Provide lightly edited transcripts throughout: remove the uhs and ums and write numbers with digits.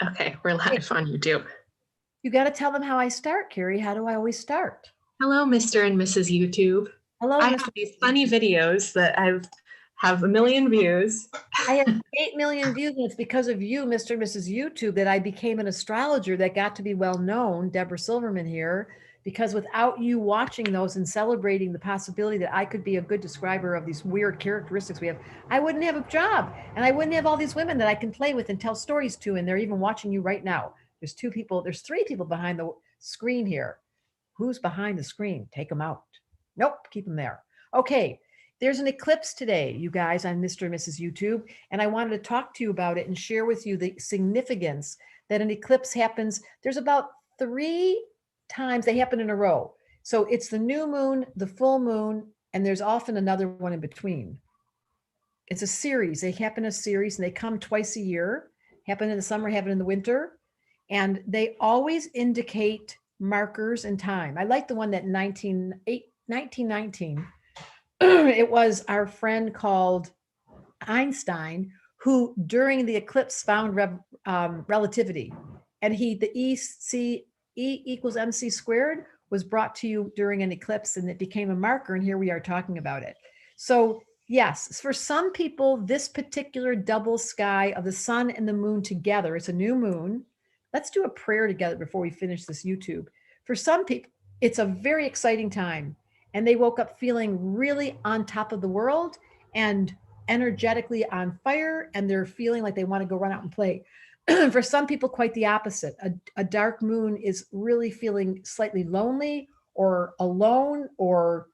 Okay, we're live on YouTube. You got to tell them how I start, Carrie. How do I always start? Hello, Mr. and Mrs. YouTube. Hello, I Mr. have these funny videos that have a million views. I have 8 million views, and it's because of you, Mr. and Mrs. YouTube, that I became an astrologer that got to be well known. Debra Silverman here, because without you watching those and celebrating the possibility that I could be a good describer of these weird characteristics we have, I wouldn't have a job, and I wouldn't have all these women that I can play with and tell stories to, and they're even watching you right now. There's 3 people behind the screen here. Who's behind the screen? Take them out. Nope, keep them there. Okay, there's an eclipse today, you guys, on Mr. and Mrs. YouTube, and I wanted to talk to you about it and share with you the significance that an eclipse happens. There's about 3 times they happen in a row. So it's the new moon, the full moon, and there's often another one in between. It's a series. They happen in a series, and they come twice a year, happen in the summer, happen in the winter, and they always indicate markers in time. I like the one that 1919, it was our friend called Einstein who during the eclipse found relativity, and the E equals mc squared was brought to you during an eclipse, and it became a marker, and here we are talking about it. So yes, for some people, this particular double sky of the sun and the moon together, it's a new moon. Let's do a prayer together before we finish this YouTube. For some people, it's a very exciting time, and they woke up feeling really on top of the world and energetically on fire, and they're feeling like they want to go run out and play. For some people, quite the opposite. A dark moon is really feeling slightly lonely or alone or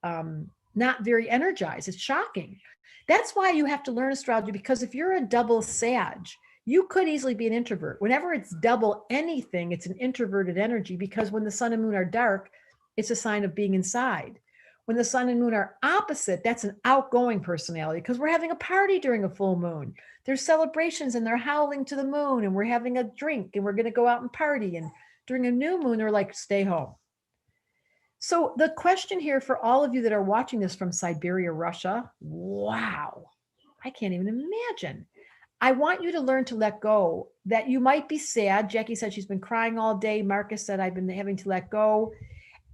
not very energized. It's shocking. That's why you have to learn astrology, because if you're a double Sag, you could easily be an introvert. Whenever it's double anything, it's an introverted energy, because when the sun and moon are dark, it's a sign of being inside. When the sun and moon are opposite, that's an outgoing personality, because we're having a party during a full moon. There's celebrations and they're howling to the moon, and we're having a drink and we're going to go out and party. And during a new moon, they're like, stay home. So the question here for all of you that are watching this from Siberia, Russia, wow, I can't even imagine. I want you to learn to let go, that you might be sad. Jackie said she's been crying all day. Marcus said, I've been having to let go.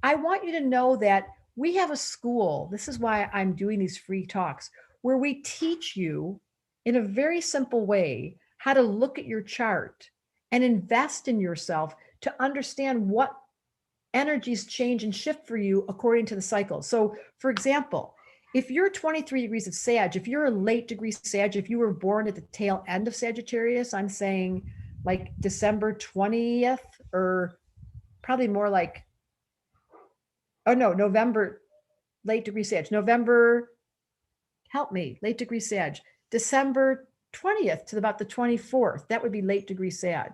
I want you to know that we have a school. This is why I'm doing these free talks, where we teach you in a very simple way how to look at your chart and invest in yourself to understand what energies change and shift for you according to the cycle. So, for example, if you're 23 degrees of Sag, if you're a late degree Sag, if you were born at the tail end of Sagittarius, I'm saying like December 20th, or probably more like, oh no, November, late degree Sag, November, help me, late degree Sag, December 20th to about the 24th, that would be late degree Sag,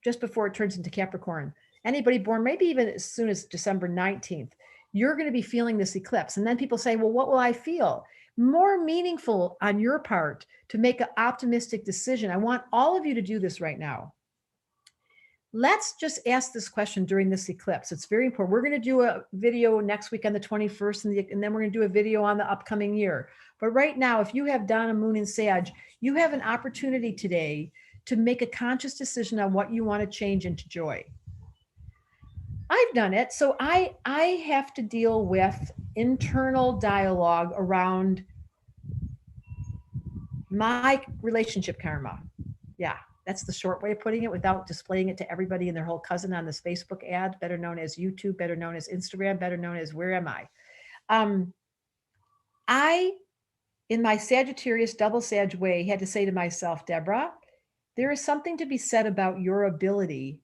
just before it turns into Capricorn. Anybody born maybe even as soon as December 19th, you're going to be feeling this eclipse. And then people say, well, what will I feel? More meaningful on your part to make an optimistic decision. I want all of you to do this right now. Let's just ask this question during this eclipse. It's very important. We're going to do a video next week on the 21st, and then we're going to do a video on the upcoming year. But right now, if you have Donna, Moon, and Sag, you have an opportunity today to make a conscious decision on what you want to change into joy. I've done it. So I have to deal with internal dialogue around my relationship karma. Yeah, that's the short way of putting it without displaying it to everybody and their whole cousin on this Facebook ad, better known as YouTube, better known as Instagram, better known as where am I? In my Sagittarius double Sag way, had to say to myself, Debra, there is something to be said about your ability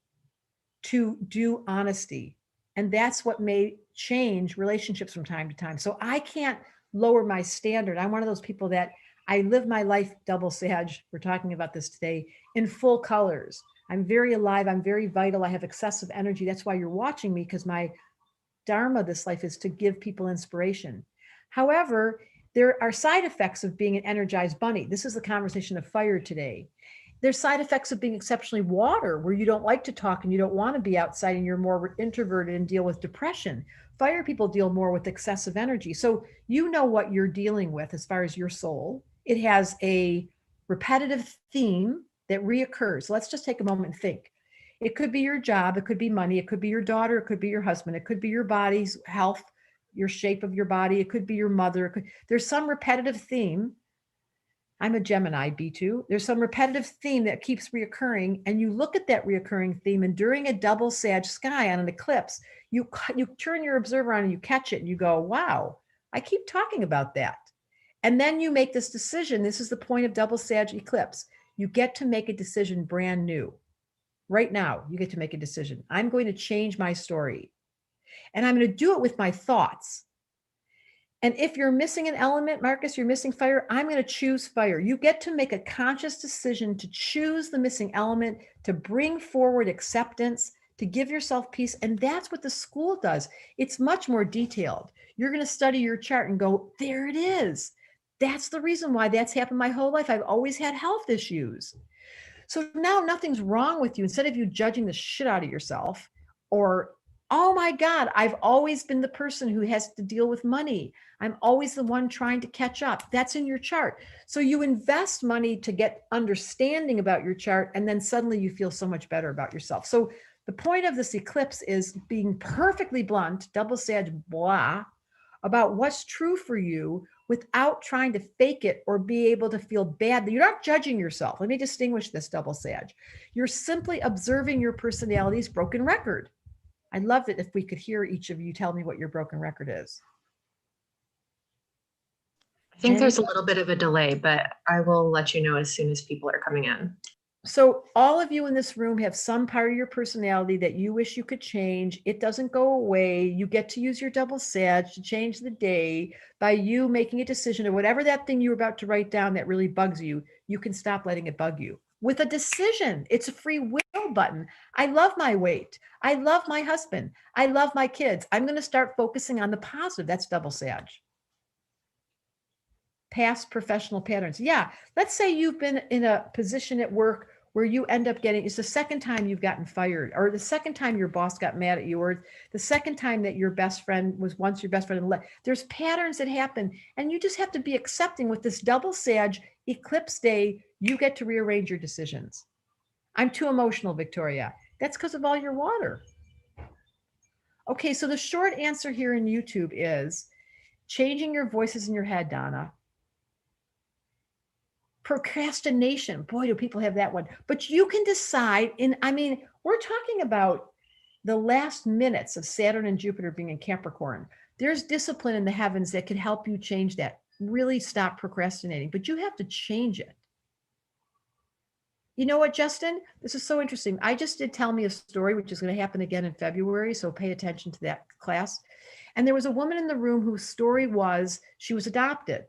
to do honesty. And that's what may change relationships from time to time. So I can't lower my standard. I'm one of those people that I live my life double Sag. We're talking about this today in full colors. I'm very alive. I'm very vital. I have excessive energy. That's why you're watching me, because my dharma this life is to give people inspiration. However, there are side effects of being an energized bunny. This is the conversation of fire today. There's side effects of being exceptionally water, where you don't like to talk and you don't want to be outside and you're more introverted and deal with depression. Fire people deal more with excessive energy. So you know what you're dealing with as far as your soul. It has a repetitive theme that reoccurs. Let's just take a moment and think. It could be your job, it could be money, it could be your daughter, it could be your husband, it could be your body's health, your shape of your body, it could be your mother. There's some repetitive theme. I'm a Gemini, B2. There's some repetitive theme that keeps reoccurring, and you look at that reoccurring theme, and during a double Sag sky on an eclipse, you turn your observer on and you catch it and you go, wow, I keep talking about that. And then you make this decision. This is the point of double Sag eclipse. You get to make a decision brand new. Right now, you get to make a decision. I'm going to change my story, and I'm going to do it with my thoughts. And if you're missing an element, Marcus, you're missing fire, I'm going to choose fire. You get to make a conscious decision to choose the missing element, to bring forward acceptance, to give yourself peace. And that's what the school does. It's much more detailed. You're going to study your chart and go, there it is. That's the reason why that's happened my whole life. I've always had health issues. So now nothing's wrong with you. Instead of you judging the shit out of yourself, or, oh my God, I've always been the person who has to deal with money. I'm always the one trying to catch up. That's in your chart. So you invest money to get understanding about your chart, and then suddenly you feel so much better about yourself. So the point of this eclipse is being perfectly blunt, double Sag blah, about what's true for you without trying to fake it or be able to feel bad. You're not judging yourself. Let me distinguish this, double Sag. You're simply observing your personality's broken record. I'd love it if we could hear each of you tell me what your broken record is. I think there's a little bit of a delay, but I will let you know as soon as people are coming in. So all of you in this room have some part of your personality that you wish you could change. It doesn't go away. You get to use your double Sag to change the day by you making a decision, or whatever that thing you're about to write down that really bugs you, you can stop letting it bug you with a decision. It's a free will button. I love my weight. I love my husband. I love my kids. I'm going to start focusing on the positive. That's double Sag. Past professional patterns. Yeah. Let's say you've been in a position at work where you end up getting, it's the second time you've gotten fired, or the second time your boss got mad at you, or the second time that your best friend was once your best friend. There's patterns that happen, and you just have to be accepting. With this double Sag eclipse day, you get to rearrange your decisions. I'm too emotional, Victoria. That's because of all your water. Okay, so the short answer here in YouTube is changing your voices in your head, Donna. Procrastination. Boy, do people have that one. But you can decide we're talking about the last minutes of Saturn and Jupiter being in Capricorn. There's discipline in the heavens that can help you change that. Really stop procrastinating, but you have to change it. You know what, Justin? This is so interesting. I just did Tell Me a Story, which is going to happen again in February. So pay attention to that class. And there was a woman in the room whose story was she was adopted.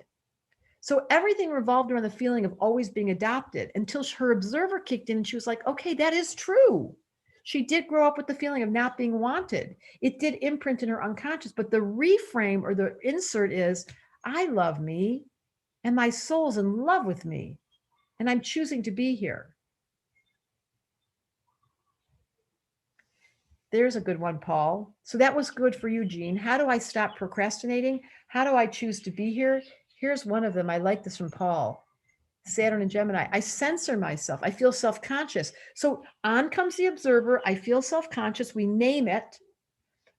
So everything revolved around the feeling of always being adopted until her observer kicked in and she was like, okay, that is true. She did grow up with the feeling of not being wanted. It did imprint in her unconscious, but the reframe or the insert is, I love me and my soul's in love with me and I'm choosing to be here. There's a good one, Paul. So that was good for you, Jean. How do I stop procrastinating? How do I choose to be here? Here's one of them. I like this from Paul. Saturn and Gemini. I censor myself. I feel self-conscious. So on comes the observer. I feel self-conscious. We name it.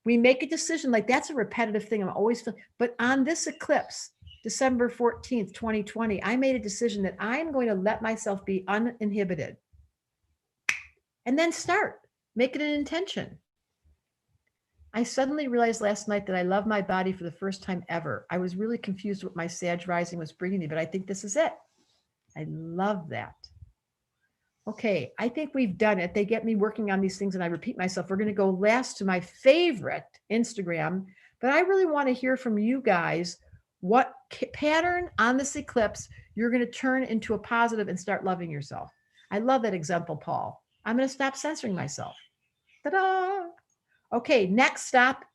We make a decision. Like that's a repetitive thing. I'm always feeling. But on this eclipse, December 14th, 2020, I made a decision that I'm going to let myself be uninhibited. And then start. Make it an intention. I suddenly realized last night that I love my body for the first time ever. I was really confused what my Sag rising was bringing me, but I think this is it. I love that. Okay, I think we've done it. They get me working on these things and I repeat myself. We're going to go last to my favorite Instagram, but I really want to hear from you guys what pattern on this eclipse you're going to turn into a positive and start loving yourself. I love that example, Paul. I'm going to stop censoring myself. Ta-da! Okay, next stop